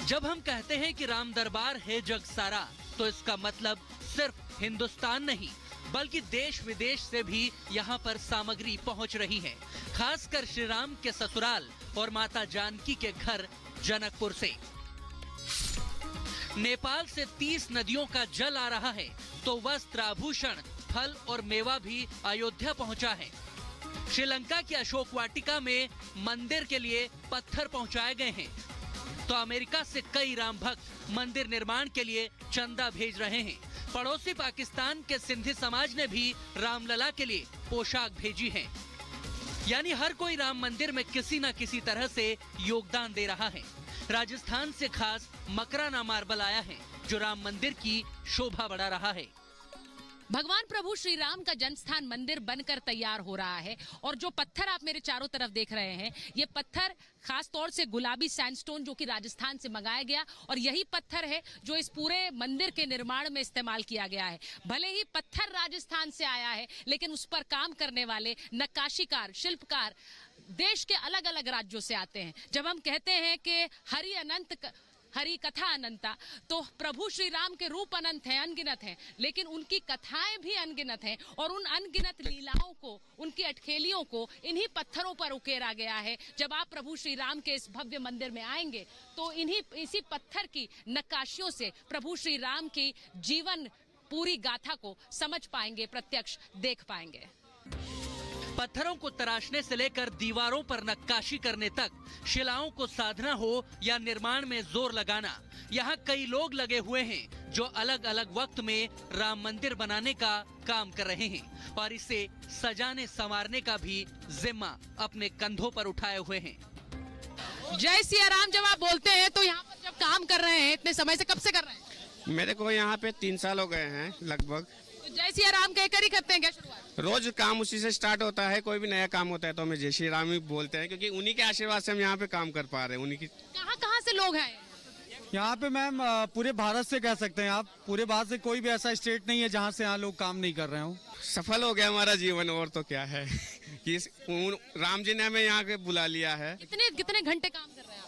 जब हम कहते हैं कि राम दरबार है जग सारा, तो इसका मतलब सिर्फ हिंदुस्तान नहीं बल्कि देश विदेश से भी यहाँ पर सामग्री पहुँच रही है, खासकर श्री राम के ससुराल और माता जानकी के घर जनकपुर से। नेपाल से 30 नदियों का जल आ रहा है, तो वस्त्र, आभूषण, फल और मेवा भी अयोध्या पहुंचा है। श्रीलंका की अशोक वाटिका में मंदिर के लिए पत्थर पहुंचाए गए हैं, तो अमेरिका से कई राम भक्त मंदिर निर्माण के लिए चंदा भेज रहे हैं। पड़ोसी पाकिस्तान के सिंधी समाज ने भी रामलला के लिए पोशाक भेजी है। यानी हर कोई राम मंदिर में किसी न किसी तरह से योगदान दे रहा है। राजस्थान से खास मकराना मार्बल आया है, जो राम मंदिर की शोभा बढ़ा रहा है। भगवान प्रभु श्री राम का जन्मस्थान मंदिर बनकर तैयार हो रहा है और जो पत्थर आप मेरे चारों तरफ देख रहे हैं, ये पत्थर खास तौर से गुलाबी सैंडस्टोन जो कि राजस्थान से मंगाया गया, और यही पत्थर है जो इस पूरे मंदिर के निर्माण में इस्तेमाल किया गया है। भले ही पत्थर राजस्थान से आया है, लेकिन उस पर काम करने वाले नक्काशीकार, शिल्पकार देश के अलग अलग राज्यों से आते हैं। जब हम कहते हैं कि हरि कथा अनंता, तो प्रभु श्री राम के रूप अनंत हैं, अनगिनत हैं, लेकिन उनकी कथाएं भी अनगिनत हैं और उन अनगिनत लीलाओं को, उनकी अटखेलियों को इन्हीं पत्थरों पर उकेरा गया है। जब आप प्रभु श्री राम के इस भव्य मंदिर में आएंगे तो इसी पत्थर की नक्काशियों से प्रभु श्री राम की जीवन पूरी गाथा को समझ पाएंगे, प्रत्यक्ष देख पाएंगे। पत्थरों को तराशने से लेकर दीवारों पर नक्काशी करने तक, शिलाओं को साधना हो या निर्माण में जोर लगाना, यहाँ कई लोग लगे हुए हैं जो अलग अलग वक्त में राम मंदिर बनाने का काम कर रहे हैं और इसे सजाने संवारने का भी जिम्मा अपने कंधों पर उठाए हुए हैं। जय सिया राम जब आप बोलते हैं तो यहाँ पर जब काम कर रहे हैं, इतने समय से कब से कर रहे हैं? मेरे को यहाँ पे 3 साल हो गए हैं लगभग। तो जय सिया राम कहकर ही करते हैं क्या शुरुआत? रोज काम उसी से स्टार्ट होता है। कोई भी नया काम होता है तो हमें जय श्री राम ही बोलते हैं, क्योंकि उन्हीं के आशीर्वाद से हम यहाँ पे काम कर पा रहे हैं। उन्हीं की। कहाँ से लोग हैं यहाँ पे? मैम पूरे भारत से कह सकते हैं आप। पूरे भारत से कोई भी ऐसा स्टेट नहीं है जहाँ से यहाँ लोग काम नहीं कर रहे हो। सफल हो गया हमारा जीवन, और तो क्या है कि राम जी ने हमें यहाँ के बुला लिया है। कितने घंटे काम कर रहे हैं आप?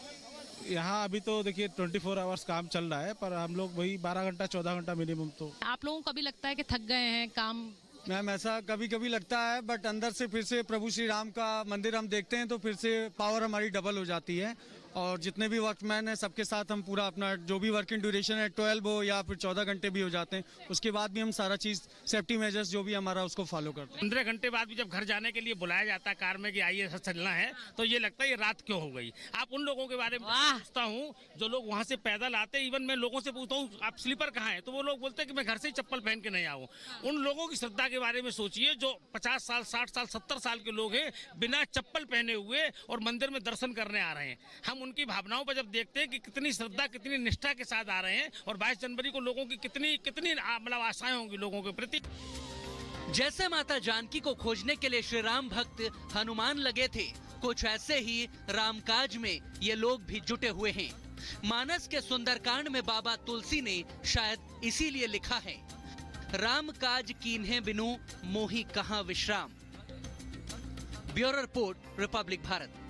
यहाँ अभी तो देखिए 24 आवर्स काम चल रहा है, पर हम लोग वही 12 घंटा 14 घंटा मिनिमम। तो आप लोगों को कभी लगता है कि थक गए हैं काम? मैम ऐसा कभी कभी लगता है, बट अंदर से फिर से प्रभु श्री राम का मंदिर हम देखते हैं तो फिर से पावर हमारी डबल हो जाती है। और जितने भी वर्कमैन हैं सबके साथ हम पूरा अपना जो भी वर्किंग ड्यूरेशन है 12 हो या फिर 14 घंटे भी हो जाते हैं, उसके बाद भी हम सारा चीज सेफ्टी मेजर्स जो भी हमारा उसको फॉलो करते हैं। 15 घंटे बाद भी जब घर जाने के लिए बुलाया जाता है कार में कि आइए चलना है, तो ये लगता है ये रात क्यों हो गई। आप उन लोगों के बारे में पूछता हूँ जो लोग वहाँ से पैदल आते, इवन मैं लोगों से पूछता हूँ आप स्लीपर कहाँ है, तो वो लोग बोलते हैं कि मैं घर से ही चप्पल पहन के नहीं आऊँ। उन लोगों की श्रद्धा के बारे में सोचिए जो 50 साल 60 साल 70 साल के लोग हैं, बिना चप्पल पहने हुए और मंदिर में दर्शन करने आ रहे हैं। हम उनकी भावनाओं पर जब देखते हैं कि कितनी श्रद्धा, कितनी निष्ठा के साथ आ रहे हैं, और 22 जनवरी को लोगों की कितनी मतलब आशाएं होंगी लोगों के प्रति। जैसे माता जानकी को खोजने के लिए श्री राम भक्त हनुमान लगे थे, कुछ ऐसे ही रामकाज में ये लोग भी जुटे हुए हैं। मानस के सुंदरकांड में बाबा तुलसी ने शायद इसीलिए लिखा है, राम काज कीन्हे बिनु मोहि कहाँ विश्राम। Bureau report, Republic Bharat.